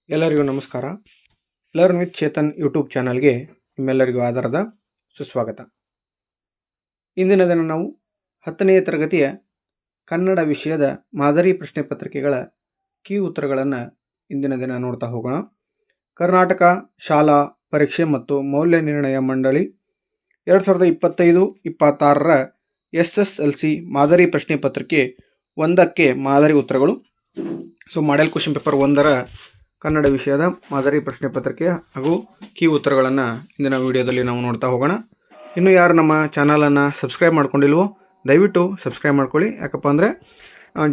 ಎಲ್ಲರಿಗೂ ನಮಸ್ಕಾರ. Learn with Chetan YouTube ಚಾನಲ್ಗೆ ನಿಮ್ಮೆಲ್ಲರಿಗೂ ಆಧಾರದ ಸುಸ್ವಾಗತ. ಇಂದಿನ ದಿನ ನಾವು 10ನೇ ತರಗತಿಯ ಕನ್ನಡ ವಿಷಯದ ಮಾದರಿ ಪ್ರಶ್ನೆ ಪತ್ರಿಕೆಗಳ ಕೀ ಉತ್ತರಗಳನ್ನು ಇಂದಿನ ದಿನ ನೋಡ್ತಾ ಹೋಗೋಣ. ಕರ್ನಾಟಕ ಶಾಲಾ ಪರೀಕ್ಷೆ ಮತ್ತು ಮೌಲ್ಯ ನಿರ್ಣಯ ಮಂಡಳಿ 2025-26ರ SSLC ಮಾದರಿ ಪ್ರಶ್ನೆ ಪತ್ರಿಕೆ 1ಕ್ಕೆ ಮಾದರಿ ಉತ್ತರಗಳು. ಸೊ ಮಾಡೆಲ್ ಕ್ವಶನ್ ಪೇಪರ್ 1ರ ಕನ್ನಡ ವಿಷಯದ ಮಾದರಿ ಪ್ರಶ್ನೆ ಪತ್ರಿಕೆ ಹಾಗೂ ಕೀ ಉತ್ತರಗಳನ್ನು ಇಂದಿನ ವಿಡಿಯೋದಲ್ಲಿ ನಾವು ನೋಡ್ತಾ ಹೋಗೋಣ. ಇನ್ನೂ ಯಾರು ನಮ್ಮ ಚಾನಲನ್ನು ಸಬ್ಸ್ಕ್ರೈಬ್ ಮಾಡ್ಕೊಂಡಿಲ್ವೋ ದಯವಿಟ್ಟು ಸಬ್ಸ್ಕ್ರೈಬ್ ಮಾಡ್ಕೊಳ್ಳಿ. ಯಾಕಪ್ಪ ಅಂದರೆ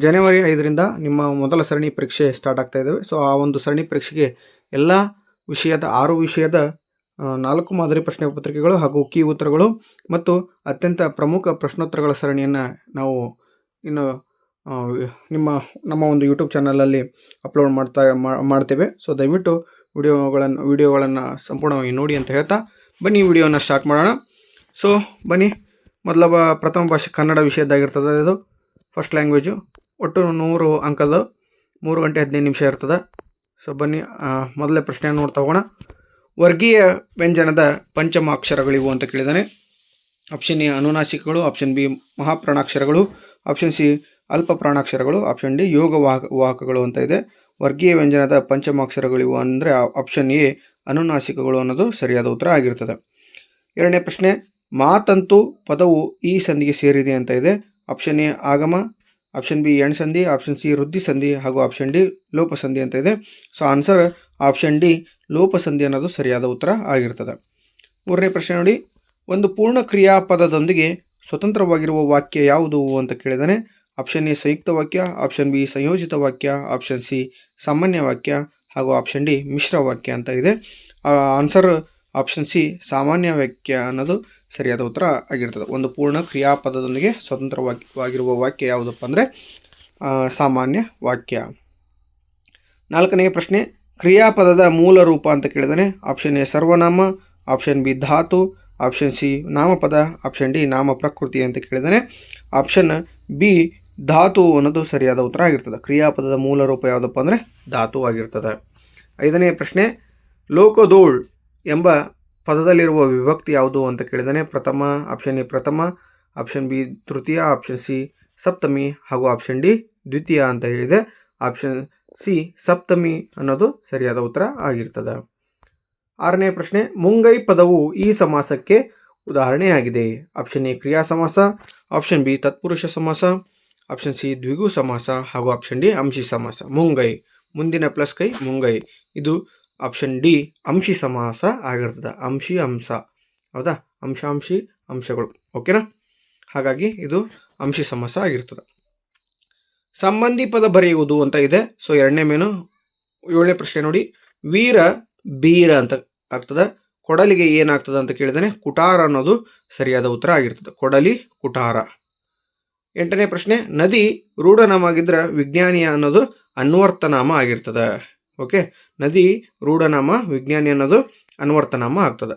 ಜನವರಿ 5ರಿಂದ ನಿಮ್ಮ ಮೊದಲ ಸರಣಿ ಪರೀಕ್ಷೆ ಸ್ಟಾರ್ಟ್ ಆಗ್ತಾ ಇದ್ದಾವೆ. ಸೊ ಆ ಒಂದು ಸರಣಿ ಪರೀಕ್ಷೆಗೆ ಎಲ್ಲ ವಿಷಯದ 6 ವಿಷಯದ 4 ಮಾದರಿ ಪ್ರಶ್ನೆ ಪತ್ರಿಕೆಗಳು ಹಾಗೂ ಕೀ ಉತ್ತರಗಳು ಮತ್ತು ಅತ್ಯಂತ ಪ್ರಮುಖ ಪ್ರಶ್ನೋತ್ತರಗಳ ಸರಣಿಯನ್ನು ನಾವು ಇನ್ನು ನಮ್ಮ ಒಂದು ಯೂಟ್ಯೂಬ್ ಚಾನಲಲ್ಲಿ ಅಪ್ಲೋಡ್ ಮಾಡ್ತೇವೆ. ಸೊ ದಯವಿಟ್ಟು ವಿಡಿಯೋಗಳನ್ನು ಸಂಪೂರ್ಣವಾಗಿ ನೋಡಿ ಅಂತ ಹೇಳ್ತಾ ಬನ್ನಿ ವಿಡಿಯೋನ ಸ್ಟಾರ್ಟ್ ಮಾಡೋಣ. ಸೊ ಬನ್ನಿ, ಪ್ರಥಮ ಭಾಷೆ ಕನ್ನಡ ವಿಷಯದ್ದಾಗಿರ್ತದೆ. ಇದು ಫಸ್ಟ್ ಲ್ಯಾಂಗ್ವೇಜು. ಒಟ್ಟು 100 ಅಂಕದ 3 ಗಂಟೆ 15 ನಿಮಿಷ ಇರ್ತದೆ. ಸೊ ಬನ್ನಿ ಮೊದಲೇ ಪ್ರಶ್ನೆಯನ್ನು ನೋಡ್ತಾ ಹೋಗೋಣ. ವರ್ಗೀಯ ವ್ಯಂಜನದ ಪಂಚಮಾಕ್ಷರಗಳಿವು ಅಂತ ಕೇಳಿದ್ದಾನೆ. ಆಪ್ಷನ್ ಎ ಅನುನಾಸಿಕಗಳು, ಆಪ್ಷನ್ ಬಿ ಮಹಾಪ್ರಾಣಾಕ್ಷರಗಳು, ಆಪ್ಷನ್ ಸಿ ಅಲ್ಪ ಪ್ರಾಣಾಕ್ಷರಗಳು, ಆಪ್ಷನ್ ಡಿ ಯೋಗ ವಾಹಕಗಳು ಅಂತ ಇದೆ. ವರ್ಗೀಯ ವ್ಯಂಜನದ ಪಂಚಮಾಕ್ಷರಗಳಿವು ಅಂದರೆ ಆಪ್ಷನ್ ಎ ಅನುನಾಸಿಕಗಳು ಅನ್ನೋದು ಸರಿಯಾದ ಉತ್ತರ ಆಗಿರ್ತದೆ. ಎರಡನೇ ಪ್ರಶ್ನೆ, ಮಾತಂತು ಪದವು ಈ ಸಂಧಿಗೆ ಸೇರಿದೆ ಅಂತ ಇದೆ. ಆಪ್ಷನ್ ಎ ಆಗಮ, ಆಪ್ಷನ್ ಬಿ ಎಣ್ಸಂಧಿ, ಆಪ್ಷನ್ ಸಿ ವೃದ್ಧಿ ಸಂಧಿ ಹಾಗೂ ಆಪ್ಷನ್ ಡಿ ಲೋಪಸಂಧಿ ಅಂತ ಇದೆ. ಸೊ ಆನ್ಸರ್ ಆಪ್ಷನ್ ಡಿ ಲೋಪಸಂಧಿ ಅನ್ನೋದು ಸರಿಯಾದ ಉತ್ತರ ಆಗಿರ್ತದೆ. ಮೂರನೇ ಪ್ರಶ್ನೆ ನೋಡಿ, ಒಂದು ಪೂರ್ಣ ಕ್ರಿಯಾಪದದೊಂದಿಗೆ ಸ್ವತಂತ್ರವಾಗಿರುವ ವಾಕ್ಯ ಯಾವುದು ಅಂತ ಕೇಳಿದಾನೆ. ಆಪ್ಷನ್ ಎ ಸಂಯುಕ್ತ ವಾಕ್ಯ, ಆಪ್ಷನ್ ಬಿ ಸಂಯೋಜಿತ ವಾಕ್ಯ, ಆಪ್ಷನ್ ಸಿ ಸಾಮಾನ್ಯ ವಾಕ್ಯ ಹಾಗೂ ಆಪ್ಷನ್ ಡಿ ಮಿಶ್ರ ವಾಕ್ಯ ಅಂತ ಇದೆ. ಆನ್ಸರ್ ಆಪ್ಷನ್ ಸಿ ಸಾಮಾನ್ಯ ವಾಕ್ಯ ಅನ್ನೋದು ಸರಿಯಾದ ಉತ್ತರ ಆಗಿರ್ತದೆ. ಒಂದು ಪೂರ್ಣ ಕ್ರಿಯಾಪದದೊಂದಿಗೆ ಸ್ವತಂತ್ರವಾಗಿರುವ ವಾಕ್ಯ ಯಾವುದಪ್ಪ ಅಂದರೆ ಸಾಮಾನ್ಯ ವಾಕ್ಯ. ನಾಲ್ಕನೆಯ ಪ್ರಶ್ನೆ, ಕ್ರಿಯಾಪದದ ಮೂಲ ರೂಪ ಅಂತ ಕೇಳಿದಾನೆ. ಆಪ್ಷನ್ ಎ ಸರ್ವನಾಮ, ಆಪ್ಷನ್ ಬಿ ಧಾತು, ಆಪ್ಷನ್ ಸಿ ನಾಮಪದ, ಆಪ್ಷನ್ ಡಿ ನಾಮ ಪ್ರಕೃತಿ ಅಂತ ಕೇಳಿದಾನೆ. ಆಪ್ಷನ್ ಬಿ ಧಾತು ಅನ್ನೋದು ಸರಿಯಾದ ಉತ್ತರ ಆಗಿರ್ತದೆ. ಕ್ರಿಯಾಪದದ ಮೂಲ ರೂಪ ಯಾವುದಪ್ಪ ಅಂದರೆ ಧಾತು ಆಗಿರ್ತದೆ. ಐದನೆಯ ಪ್ರಶ್ನೆ, ಲೋಕದೋಳ್ ಎಂಬ ಪದದಲ್ಲಿರುವ ವಿಭಕ್ತಿ ಯಾವುದು ಅಂತ ಕೇಳಿದಾನೆ. ಪ್ರಥಮ, ಆಪ್ಷನ್ ಎ ಪ್ರಥಮ, ಆಪ್ಷನ್ ಬಿ ತೃತೀಯ, ಆಪ್ಷನ್ ಸಿ ಸಪ್ತಮಿ ಹಾಗೂ ಆಪ್ಷನ್ ಡಿ ದ್ವಿತೀಯ ಅಂತ ಹೇಳಿದೆ. ಆಪ್ಷನ್ ಸಿ ಸಪ್ತಮಿ ಅನ್ನೋದು ಸರಿಯಾದ ಉತ್ತರ ಆಗಿರ್ತದೆ. ಆರನೇ ಪ್ರಶ್ನೆ, ಮುಂಗೈ ಪದವು ಈ ಸಮಾಸಕ್ಕೆ ಉದಾಹರಣೆಯಾಗಿದೆ. ಆಪ್ಷನ್ ಎ ಕ್ರಿಯಾ ಸಮಾಸ, ಆಪ್ಷನ್ ಬಿ ತತ್ಪುರುಷ ಸಮಾಸ, ಆಪ್ಷನ್ ಸಿ ದ್ವಿಗು ಸಮಾಸ ಹಾಗೂ ಆಪ್ಷನ್ ಡಿ ಅಂಶಿ ಸಮಾಸ. ಮುಂಗೈ ಮುಂದಿನ ಪ್ಲಸ್ ಕೈ ಮುಂಗೈ, ಇದು ಆಪ್ಷನ್ ಡಿ ಅಂಶಿ ಸಮಾಸ ಆಗಿರ್ತದೆ. ಅಂಶಿ ಅಂಶ, ಹೌದಾ, ಅಂಶಾಂಶಿ ಅಂಶಗಳು, ಓಕೆನಾ. ಹಾಗಾಗಿ ಇದು ಅಂಶಿ ಸಮಾಸ ಆಗಿರ್ತದೆ. ಸಂಬಂಧಿ ಪದ ಬರೆಯುವುದು ಅಂತ ಇದೆ. ಸೊ ಎರಡನೇ ಮೇನು 7ನೇ ಪ್ರಶ್ನೆ ನೋಡಿ, ವೀರ ಬೀರ ಅಂತ ಆಗ್ತದೆ. ಕೊಡಲಿಗೆ ಏನಾಗ್ತದೆ ಅಂತ ಕೇಳಿದಾನೆ. ಕುಟಾರ ಅನ್ನೋದು ಸರಿಯಾದ ಉತ್ತರ ಆಗಿರ್ತದೆ. ಕೊಡಲಿ ಕುಟಾರ. 8ನೇ ಪ್ರಶ್ನೆ, ನದಿ ರೂಢನಾಮ ಆಗಿದ್ರೆ ವಿಜ್ಞಾನಿಯ ಅನ್ನೋದು ಅನ್ವರ್ಥನಾಮ ಆಗಿರ್ತದೆ. ಓಕೆ, ನದಿ ರೂಢನಾಮ, ವಿಜ್ಞಾನಿ ಅನ್ನೋದು ಅನ್ವರ್ಥನಾಮ ಆಗ್ತದೆ.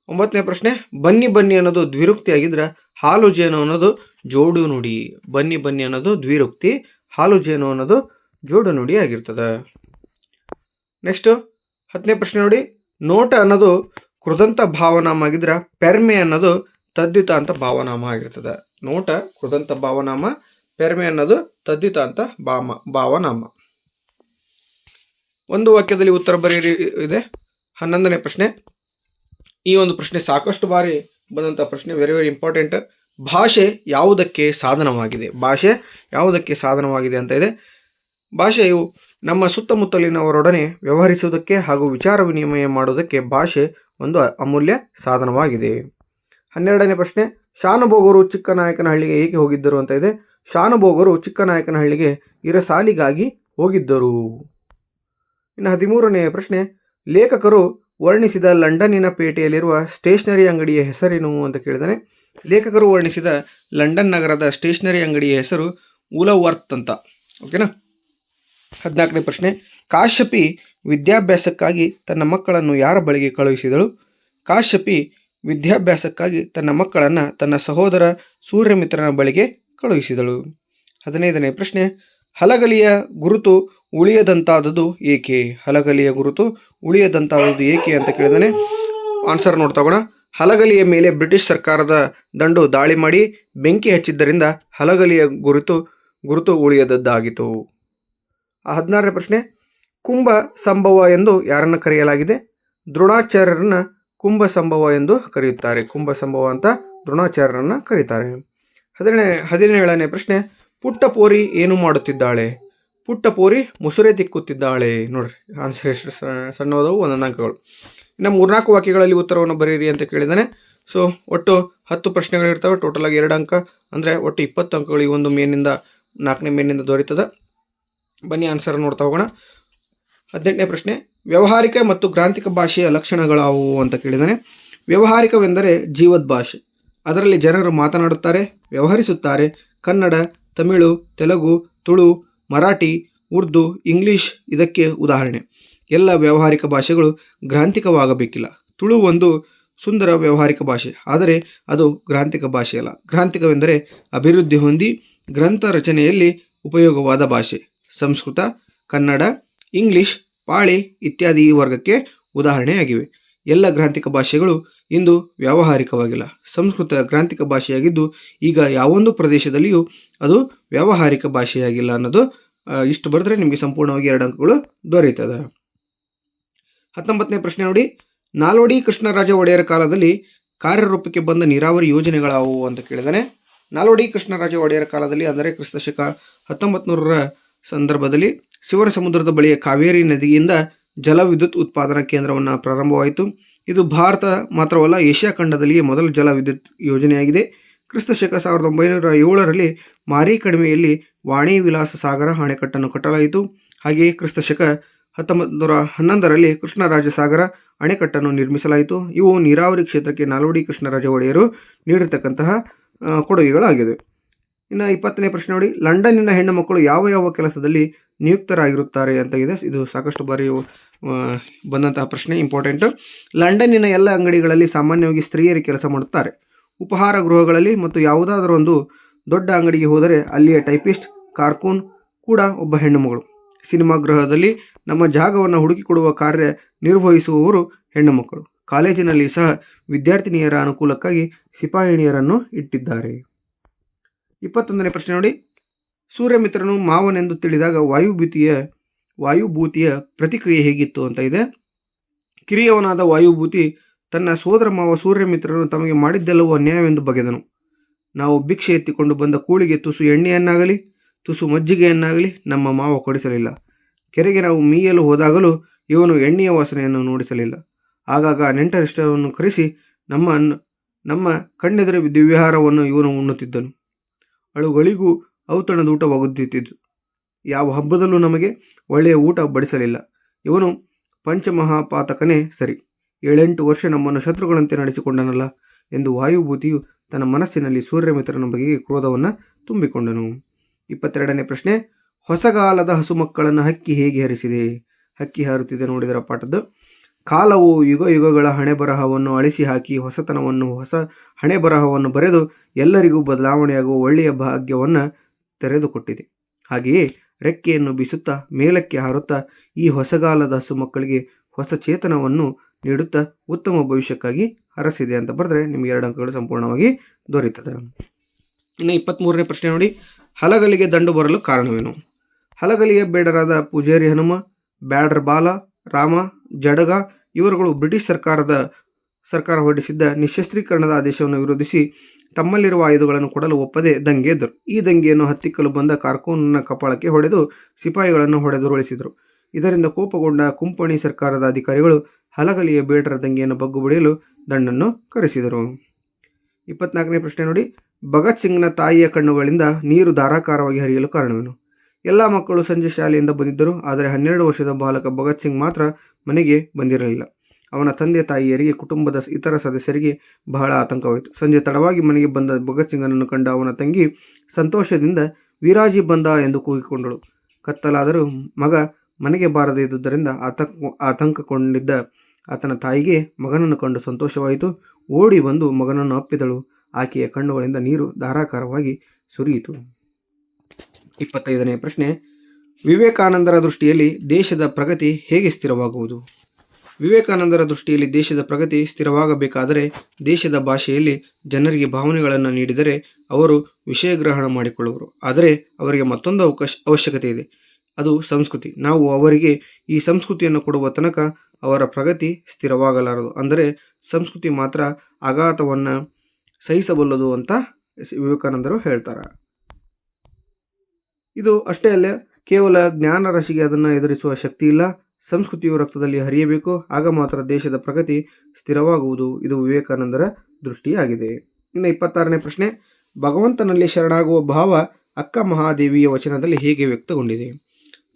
9ನೇ ಪ್ರಶ್ನೆ, ಬನ್ನಿ ಬನ್ನಿ ಅನ್ನೋದು ದ್ವಿರುಕ್ತಿ ಆಗಿದ್ರೆ ಹಾಲು ಜೇನು ಅನ್ನೋದು ಜೋಡು ನುಡಿ. ಬನ್ನಿ ಬನ್ನಿ ಅನ್ನೋದು ದ್ವಿರುಕ್ತಿ, ಹಾಲು ಜೇನು ಅನ್ನೋದು ಜೋಡು ನುಡಿ ಆಗಿರ್ತದೆ. ನೆಕ್ಸ್ಟ್ 10ನೇ ಪ್ರಶ್ನೆ ನೋಡಿ, ನೋಟ ಅನ್ನೋದು ಕೃದಂತ ಭಾವನಾಮ ಆಗಿದ್ರೆ ಪೆರ್ಮೆ ಅನ್ನೋದು ತದ್ದಿತ ಅಂತ ಭಾವನಾಮ ಆಗಿರ್ತದೆ. ನೋಟ ಕೃದಂತ ಭಾವನಾಮ, ಪೆರ್ಮೆ ಅನ್ನೋದು ತದ್ದಿತ ಅಂತ ಭಾವನಾಮ. ಒಂದು ವಾಕ್ಯದಲ್ಲಿ ಉತ್ತರ ಬರೆಯಿರಿ ಇದೆ. 11ನೇ ಪ್ರಶ್ನೆ, ಈ ಒಂದು ಪ್ರಶ್ನೆ ಸಾಕಷ್ಟು ಬಾರಿ ಬಂದಂಥ ಪ್ರಶ್ನೆ, ವೆರಿ ವೆರಿ ಇಂಪಾರ್ಟೆಂಟ್. ಭಾಷೆ ಯಾವುದಕ್ಕೆ ಸಾಧನವಾಗಿದೆ? ಭಾಷೆ ಯಾವುದಕ್ಕೆ ಸಾಧನವಾಗಿದೆ ಅಂತ ಇದೆ. ಭಾಷೆಯು ನಮ್ಮ ಸುತ್ತಮುತ್ತಲಿನವರೊಡನೆ ವ್ಯವಹರಿಸುವುದಕ್ಕೆ ಹಾಗೂ ವಿಚಾರ ವಿನಿಮಯ ಮಾಡುವುದಕ್ಕೆ ಭಾಷೆ ಒಂದು ಅಮೂಲ್ಯ ಸಾಧನವಾಗಿದೆ. 12ನೇ ಪ್ರಶ್ನೆ, ಶಾನುಭೋಗರು ಚಿಕ್ಕನಾಯಕನಹಳ್ಳಿಗೆ ಏಕೆ ಹೋಗಿದ್ದರು ಅಂತ ಇದೆ. ಶಾನುಭೋಗರು ಚಿಕ್ಕನಾಯಕನಹಳ್ಳಿಗೆ ಇರಸಾಲಿಗಾಗಿ ಹೋಗಿದ್ದರು. ಇನ್ನು 13ನೇ ಪ್ರಶ್ನೆ, ಲೇಖಕರು ವರ್ಣಿಸಿದ ಲಂಡನ್ನಿನ ಪೇಟೆಯಲ್ಲಿರುವ ಸ್ಟೇಷನರಿ ಅಂಗಡಿಯ ಹೆಸರೇನು ಅಂತ ಕೇಳಿದಾನೆ. ಲೇಖಕರು ವರ್ಣಿಸಿದ ಲಂಡನ್ ನಗರದ ಸ್ಟೇಷನರಿ ಅಂಗಡಿಯ ಹೆಸರು ಉಲವರ್ತ್ ಅಂತ, ಓಕೆನಾ. 14ನೇ ಪ್ರಶ್ನೆ, ಕಾಶ್ಯಪಿ ವಿದ್ಯಾಭ್ಯಾಸಕ್ಕಾಗಿ ತನ್ನ ಮಕ್ಕಳನ್ನು ಯಾರ ಬಳಿಗೆ ಕಳುಹಿಸಿದಳು? ಕಾಶ್ಯಪಿ ವಿದ್ಯಾಭ್ಯಾಸಕ್ಕಾಗಿ ತನ್ನ ಮಕ್ಕಳನ್ನು ತನ್ನ ಸಹೋದರ ಸೂರ್ಯಮಿತ್ರನ ಬಳಿಗೆ ಕಳುಹಿಸಿದಳು. 15ನೇ ಪ್ರಶ್ನೆ, ಹಲಗಲಿಯ ಗುರುತು ಉಳಿಯದಂತಾದುದು ಏಕೆ? ಹಲಗಲಿಯ ಗುರುತು ಉಳಿಯದಂತಾದುದು ಏಕೆ ಅಂತ ಕೇಳಿದಾನೆ. ಆನ್ಸರ್ ನೋಡ್ತಗೋಣ. ಹಲಗಲಿಯ ಮೇಲೆ ಬ್ರಿಟಿಷ್ ಸರ್ಕಾರದ ದಂಡು ದಾಳಿ ಮಾಡಿ ಬೆಂಕಿ ಹಚ್ಚಿದ್ದರಿಂದ ಹಲಗಲಿಯ ಗುರುತು ಉಳಿಯದದ್ದಾಗಿತು. 16ನೇ ಪ್ರಶ್ನೆ, ಕುಂಭ ಸಂಭವ ಎಂದು ಯಾರನ್ನು ಕರೆಯಲಾಗಿದೆ? ದ್ರೋಣಾಚಾರ್ಯರನ್ನ ಕುಂಭ ಸಂಭವ ಎಂದು ಕರೆಯುತ್ತಾರೆ. ಕುಂಭ ಸಂಭವ ಅಂತ ದ್ರೋಣಾಚಾರ್ಯರನ್ನ ಕರೀತಾರೆ. 17ನೇ ಪ್ರಶ್ನೆ, ಪುಟ್ಟ ಪೋರಿ ಏನು ಮಾಡುತ್ತಿದ್ದಾಳೆ? ಪುಟ್ಟ ಪೋರಿ ಮುಸುರೆ ತಿಕ್ಕುತ್ತಿದ್ದಾಳೆ. ನೋಡ್ರಿ, ಆನ್ಸರ್ ಎಷ್ಟು ಸಣ್ಣದವು, 1 ಅಂಕಗಳು. ಇನ್ನು 3-4 ವಾಕ್ಯಗಳಲ್ಲಿ ಉತ್ತರವನ್ನು ಬರೀರಿ ಅಂತ ಕೇಳಿದ್ದಾನೆ. ಸೊ ಒಟ್ಟು 10 ಪ್ರಶ್ನೆಗಳಿರ್ತವೆ. ಟೋಟಲ್ ಆಗಿ 2 ಅಂಕ, ಅಂದರೆ ಒಟ್ಟು 20 ಅಂಕಗಳು ಈ ಒಂದು ಮೇನಿಂದ 4ನೇ ಮೇನಿಂದ ದೊರೀತದೆ. ಬನ್ನಿ ಆನ್ಸರ್ ನೋಡ್ತಾ ಹೋಗೋಣ. 18ನೇ ಪ್ರಶ್ನೆ, ವ್ಯಾವಹಾರಿಕ ಮತ್ತು ಗ್ರಾಂಥಿಕ ಭಾಷೆಯ ಲಕ್ಷಣಗಳಾವುವು ಅಂತ ಕೇಳಿದ್ದಾನೆ. ವ್ಯಾವಹಾರಿಕವೆಂದರೆ ಜೀವದ್ ಭಾಷೆ. ಅದರಲ್ಲಿ ಜನರು ಮಾತನಾಡುತ್ತಾರೆ, ವ್ಯವಹರಿಸುತ್ತಾರೆ. ಕನ್ನಡ, ತಮಿಳು, ತೆಲುಗು, ತುಳು, ಮರಾಠಿ, ಉರ್ದು, ಇಂಗ್ಲಿಷ್ ಇದಕ್ಕೆ ಉದಾಹರಣೆ. ಎಲ್ಲ ವ್ಯಾವಹಾರಿಕ ಭಾಷೆಗಳು ಗ್ರಾಂಥಿಕವಾಗಬೇಕಿಲ್ಲ. ತುಳು ಒಂದು ಸುಂದರ ವ್ಯಾವಹಾರಿಕ ಭಾಷೆ, ಆದರೆ ಅದು ಗ್ರಾಂಥಿಕ ಭಾಷೆಯಲ್ಲ. ಗ್ರಾಂಥಿಕವೆಂದರೆ ಅಭಿವೃದ್ಧಿ ಹೊಂದಿ ಗ್ರಂಥ ರಚನೆಯಲ್ಲಿ ಉಪಯೋಗವಾದ ಭಾಷೆ. ಸಂಸ್ಕೃತ, ಕನ್ನಡ, ಇಂಗ್ಲಿಷ್, ಪಾಳಿ ಇತ್ಯಾದಿ ಈ ವರ್ಗಕ್ಕೆ ಉದಾಹರಣೆಯಾಗಿವೆ. ಎಲ್ಲ ಗ್ರಾಂಥಿಕ ಭಾಷೆಗಳು ಇಂದು ವ್ಯಾವಹಾರಿಕವಾಗಿಲ್ಲ. ಸಂಸ್ಕೃತ ಗ್ರಾಂಥಿಕ ಭಾಷೆಯಾಗಿದ್ದು ಈಗ ಯಾವೊಂದು ಪ್ರದೇಶದಲ್ಲಿಯೂ ಅದು ವ್ಯಾವಹಾರಿಕ ಭಾಷೆಯಾಗಿಲ್ಲ ಅನ್ನೋದು. ಇಷ್ಟು ಬರೆದ್ರೆ ನಿಮಗೆ ಸಂಪೂರ್ಣವಾಗಿ 2 ಅಂಕಗಳು ದೊರೆಯುತ್ತದೆ. 19ನೇ ಪ್ರಶ್ನೆ ನೋಡಿ, ನಾಲ್ವಡಿ ಕೃಷ್ಣರಾಜ ಒಡೆಯರ ಕಾಲದಲ್ಲಿ ಕಾರ್ಯರೂಪಕ್ಕೆ ಬಂದ ನೀರಾವರಿ ಯೋಜನೆಗಳಾವುವು ಅಂತ ಕೇಳಿದಾನೆ. ನಾಲ್ವಡಿ ಕೃಷ್ಣರಾಜ ಒಡೆಯರ ಕಾಲದಲ್ಲಿ ಅಂದರೆ ಕ್ರಿಸ್ತಶಕ 1900ರ ಸಂದರ್ಭದಲ್ಲಿ ಶಿವನ ಸಮುದ್ರದ ಬಳಿಯ ಕಾವೇರಿ ನದಿಯಿಂದ ಜಲವಿದ್ಯುತ್ ಉತ್ಪಾದನಾ ಕೇಂದ್ರವನ್ನು ಪ್ರಾರಂಭವಾಯಿತು. ಇದು ಭಾರತ ಮಾತ್ರವಲ್ಲ, ಏಷ್ಯಾ ಖಂಡದಲ್ಲಿಯೇ ಮೊದಲ ಜಲ ವಿದ್ಯುತ್ ಯೋಜನೆಯಾಗಿದೆ. ಕ್ರಿಸ್ತಶಕ 1907ರಲ್ಲಿ ಮಾರಿ ಕಣಿವೆಯಲ್ಲಿ ವಾಣಿ ವಿಲಾಸ ಸಾಗರ ಅಣೆಕಟ್ಟನ್ನು ಕಟ್ಟಲಾಯಿತು. ಹಾಗೆಯೇ ಕ್ರಿಸ್ತಶಕ 1911ರಲ್ಲಿ ಕೃಷ್ಣರಾಜ ಸಾಗರ ಅಣೆಕಟ್ಟನ್ನು ನಿರ್ಮಿಸಲಾಯಿತು. ಇವು ನೀರಾವರಿ ಕ್ಷೇತ್ರಕ್ಕೆ ನಾಲ್ವಡಿ ಕೃಷ್ಣರಾಜ ಒಡೆಯರು ನೀಡಿರ್ತಕ್ಕಂತಹ ಕೊಡುಗೆಗಳಾಗಿವೆ. ಇನ್ನು 20ನೇ ಪ್ರಶ್ನೆ ನೋಡಿ, ಲಂಡನ್ನಿನ ಹೆಣ್ಣು ಮಕ್ಕಳು ಯಾವ ಯಾವ ಕೆಲಸದಲ್ಲಿ ನಿಯುಕ್ತರಾಗಿರುತ್ತಾರೆ ಅಂತ ಇದೆ. ಇದು ಸಾಕಷ್ಟು ಬಾರಿ ಬಂದಂತಹ ಪ್ರಶ್ನೆ, ಇಂಪಾರ್ಟೆಂಟ್. ಲಂಡನ್ನಿನ ಎಲ್ಲ ಅಂಗಡಿಗಳಲ್ಲಿ ಸಾಮಾನ್ಯವಾಗಿ ಸ್ತ್ರೀಯರು ಕೆಲಸ ಮಾಡುತ್ತಾರೆ. ಉಪಹಾರ ಗೃಹಗಳಲ್ಲಿ ಮತ್ತು ಯಾವುದಾದರೂ ಒಂದು ದೊಡ್ಡ ಅಂಗಡಿಗೆ ಹೋದರೆ ಅಲ್ಲಿಯ ಟೈಪಿಸ್ಟ್, ಕಾರ್ಕೂನ್ ಕೂಡ ಒಬ್ಬ ಹೆಣ್ಣು ಮಗಳು. ಸಿನಿಮಾ ಗೃಹದಲ್ಲಿ ನಮ್ಮ ಜಾಗವನ್ನು ಹುಡುಕಿಕೊಡುವ ಕಾರ್ಯ ನಿರ್ವಹಿಸುವವರು ಹೆಣ್ಣು ಮಕ್ಕಳು. ಕಾಲೇಜಿನಲ್ಲಿ ಸಹ ವಿದ್ಯಾರ್ಥಿನಿಯರ ಅನುಕೂಲಕ್ಕಾಗಿ ಸಿಪಾಯಿಣಿಯರನ್ನು ಇಟ್ಟಿದ್ದಾರೆ. 21ನೇ ಪ್ರಶ್ನೆ ನೋಡಿ, ಸೂರ್ಯಮಿತ್ರನು ಮಾವನೆಂದು ತಿಳಿದಾಗ ವಾಯುಭೂತಿಯ ಪ್ರತಿಕ್ರಿಯೆ ಹೇಗಿತ್ತು ಅಂತ ಇದೆ. ಕಿರಿಯವನಾದ ವಾಯುಭೂತಿ ತನ್ನ ಸೋದರ ಮಾವ ಸೂರ್ಯಮಿತ್ರನು ತಮಗೆ ಮಾಡಿದ್ದೆಲ್ಲವೂ ಅನ್ಯಾಯವೆಂದು ಬಗೆದನು. ನಾವು ಭಿಕ್ಷೆ ಎತ್ತಿಕೊಂಡು ಬಂದ ಕೂಳಿಗೆ ತುಸು ಎಣ್ಣೆಯನ್ನಾಗಲಿ ತುಸು ಮಜ್ಜಿಗೆಯನ್ನಾಗಲಿ ನಮ್ಮ ಮಾವ ಕೊಡಿಸಲಿಲ್ಲ. ಕೆರೆಗೆ ನಾವು ಮೀಯಲು ಹೋದಾಗಲೂ ಇವನು ಎಣ್ಣೆಯ ವಾಸನೆಯನ್ನು ನೋಡಿಸಲಿಲ್ಲ. ಆಗಾಗ ನೆಂಟರಿಷ್ಟವನ್ನು ಕರೆಸಿ ನಮ್ಮ ಕಣ್ಣೆದುರು ದಿವ್ಯಾಹಾರವನ್ನು ಇವನು ಉಣ್ಣುತ್ತಿದ್ದನು. ಅಳುಗಳಿಗೂ ಔತಣದ ಊಟವಾಗುತ್ತಿದ್ದು. ಯಾವ ಹಬ್ಬದಲ್ಲೂ ನಮಗೆ ಒಳ್ಳೆಯ ಊಟ ಬಡಿಸಲಿಲ್ಲ. ಇವನು ಪಂಚಮಹಾಪಾತಕನೇ ಸರಿ. 7-8 ವರ್ಷ ನಮ್ಮನ್ನು ಶತ್ರುಗಳಂತೆ ನಡೆಸಿಕೊಂಡನಲ್ಲ ಎಂದು ವಾಯುಭೂತಿಯು ತನ್ನ ಮನಸ್ಸಿನಲ್ಲಿ ಸೂರ್ಯಮಿತ್ರನ ಬಗೆಗೆ ಕ್ರೋಧವನ್ನು ತುಂಬಿಕೊಂಡನು. 22ನೇ ಪ್ರಶ್ನೆ, ಹೊಸಗಾಲದ ಹಸುಮಕ್ಕಳನ್ನು ಹಕ್ಕಿ ಹೇಗೆ ಹರಿಸಿದೆ? ಹಕ್ಕಿ ಹಾರುತ್ತಿದೆ ನೋಡಿದರ ಪಾಠದ್ದು. ಕಾಲವು ಯುಗ ಯುಗಗಳ ಹಣೆಬರಹವನ್ನು ಅಳಿಸಿ ಹಾಕಿ ಹೊಸ ಹಣೆಬರಹವನ್ನು ಬರೆದು ಎಲ್ಲರಿಗೂ ಬದಲಾವಣೆಯಾಗುವ ಒಳ್ಳೆಯ ಭಾಗ್ಯವನ್ನು ತೆರೆದುಕೊಟ್ಟಿದೆ. ಹಾಗೆಯೇ ರೆಕ್ಕೆಯನ್ನು ಬೀಸುತ್ತಾ ಮೇಲಕ್ಕೆ ಹಾರುತ್ತಾ ಈ ಹೊಸಗಾಲದ ಹಸು ಮಕ್ಕಳಿಗೆ ಹೊಸ ಚೇತನವನ್ನು ನೀಡುತ್ತಾ ಉತ್ತಮ ಭವಿಷ್ಯಕ್ಕಾಗಿ ಹರಸಿದೆ ಅಂತ ಬರೆದ್ರೆ ನಿಮಗೆ 2 ಅಂಕಗಳು ಸಂಪೂರ್ಣವಾಗಿ ದೊರೆಯುತ್ತದೆ. ಇನ್ನು 23ನೇ ಪ್ರಶ್ನೆ ನೋಡಿ, ಹಲಗಲಿಗೆ ದಂಡು ಬರಲು ಕಾರಣವೇನು? ಹಲಗಲಿಯ ಬೇಡರಾದ ಪೂಜಾರಿ ಹನುಮ, ಬ್ಯಾಡರ್ ಬಾಲ, ರಾಮ, ಜಡಗ ಇವರುಗಳು ಬ್ರಿಟಿಷ್ ಸರ್ಕಾರ ಹೊರಡಿಸಿದ್ದ ನಿಶಸ್ತ್ರೀಕರಣದ ಆದೇಶವನ್ನು ವಿರೋಧಿಸಿ ತಮ್ಮಲ್ಲಿರುವ ಆಯುಧಗಳನ್ನು ಕೊಡಲು ಒಪ್ಪದೆ ದಂಗೆ ಎದ್ದರು. ಈ ದಂಗೆಯನ್ನು ಹತ್ತಿಕ್ಕಲು ಬಂದ ಕಾರ್ಕೂನ್ನ ಕಪಾಳಕ್ಕೆ ಹೊಡೆದು ಸಿಪಾಯಿಗಳನ್ನು ಹೊಡೆದುರುಳಿಸಿದರು. ಇದರಿಂದ ಕೋಪಗೊಂಡ ಕುಂಪಣಿ ಸರ್ಕಾರದ ಅಧಿಕಾರಿಗಳು ಹಲಗಲಿಯ ಬೇಡರ ದಂಗೆಯನ್ನು ಬಗ್ಗು ಬಡಿಯಲು ದಂಡನ್ನು ಕರೆಸಿದರು. 24ನೇ ಪ್ರಶ್ನೆ ನೋಡಿ, ಭಗತ್ ಸಿಂಗ್ನ ತಾಯಿಯ ಕಣ್ಣುಗಳಿಂದ ನೀರು ಧಾರಾಕಾರವಾಗಿ ಹರಿಯಲು ಕಾರಣವೇನು? ಎಲ್ಲ ಮಕ್ಕಳು ಸಂಜೆ ಶಾಲೆಯಿಂದ ಬಂದಿದ್ದರು. ಆದರೆ 12 ವರ್ಷದ ಬಾಲಕ ಭಗತ್ ಸಿಂಗ್ ಮಾತ್ರ ಮನೆಗೆ ಬಂದಿರಲಿಲ್ಲ. ಅವನ ತಂದೆ ತಾಯಿಯರಿಗೆ ಕುಟುಂಬದ ಇತರ ಸದಸ್ಯರಿಗೆ ಬಹಳ ಆತಂಕವಾಯಿತು. ಸಂಜೆ ತಡವಾಗಿ ಮನೆಗೆ ಬಂದ ಭಗತ್ ಸಿಂಗನನ್ನು ಕಂಡ ಅವನ ತಂಗಿ ಸಂತೋಷದಿಂದ ವೀರಾಜಿ ಬಂದ ಎಂದು ಕೂಗಿಕೊಂಡಳು. ಕತ್ತಲಾದರೂ ಮಗ ಮನೆಗೆ ಬಾರದೇ ಇದ್ದುದರಿಂದ ಆತಂಕಗೊಂಡಿದ್ದ ಆತನ ತಾಯಿಗೆ ಮಗನನ್ನು ಕಂಡು ಸಂತೋಷವಾಯಿತು. ಓಡಿ ಬಂದು ಮಗನನ್ನು ಅಪ್ಪಿದಳು. ಆಕೆಯ ಕಣ್ಣುಗಳಿಂದ ನೀರು ಧಾರಾಕಾರವಾಗಿ ಸುರಿಯಿತು. 25ನೇ ಪ್ರಶ್ನೆ, ವಿವೇಕಾನಂದರ ದೃಷ್ಟಿಯಲ್ಲಿ ದೇಶದ ಪ್ರಗತಿ ಹೇಗೆ ಸ್ಥಿರವಾಗುವುದು? ವಿವೇಕಾನಂದರ ದೃಷ್ಟಿಯಲ್ಲಿ ದೇಶದ ಪ್ರಗತಿ ಸ್ಥಿರವಾಗಬೇಕಾದರೆ ದೇಶದ ಭಾಷೆಯಲ್ಲಿ ಜನರಿಗೆ ಭಾವನೆಗಳನ್ನು ನೀಡಿದರೆ ಅವರು ವಿಷಯ ಗ್ರಹಣ ಮಾಡಿಕೊಳ್ಳುವರು. ಆದರೆ ಅವರಿಗೆ ಮತ್ತೊಂದು ಅವಶ್ಯಕತೆ ಇದೆ, ಅದು ಸಂಸ್ಕೃತಿ. ನಾವು ಅವರಿಗೆ ಈ ಸಂಸ್ಕೃತಿಯನ್ನು ಕೊಡುವ ತನಕ ಅವರ ಪ್ರಗತಿ ಸ್ಥಿರವಾಗಲಾರದು. ಅಂದರೆ ಸಂಸ್ಕೃತಿ ಮಾತ್ರ ಆಘಾತವನ್ನು ಸಹಿಸಬಲ್ಲದು ಅಂತ ವಿವೇಕಾನಂದರು ಹೇಳ್ತಾರೆ. ಇದು ಅಷ್ಟೇ ಅಲ್ಲ, ಕೇವಲ ಜ್ಞಾನ ರಾಶಿಗೆ ಅದನ್ನು ಎದುರಿಸುವ ಶಕ್ತಿ ಇಲ್ಲ. ಸಂಸ್ಕೃತಿಯು ರಕ್ತದಲ್ಲಿ ಹರಿಯಬೇಕು, ಆಗ ಮಾತ್ರ ದೇಶದ ಪ್ರಗತಿ ಸ್ಥಿರವಾಗುವುದು. ಇದು ವಿವೇಕಾನಂದರ ದೃಷ್ಟಿಯಾಗಿದೆ. ಇನ್ನು 26ನೇ ಪ್ರಶ್ನೆ, ಭಗವಂತನಲ್ಲಿ ಶರಣಾಗುವ ಭಾವ ಅಕ್ಕ ಮಹಾದೇವಿಯ ವಚನದಲ್ಲಿ ಹೇಗೆ ವ್ಯಕ್ತಗೊಂಡಿದೆ?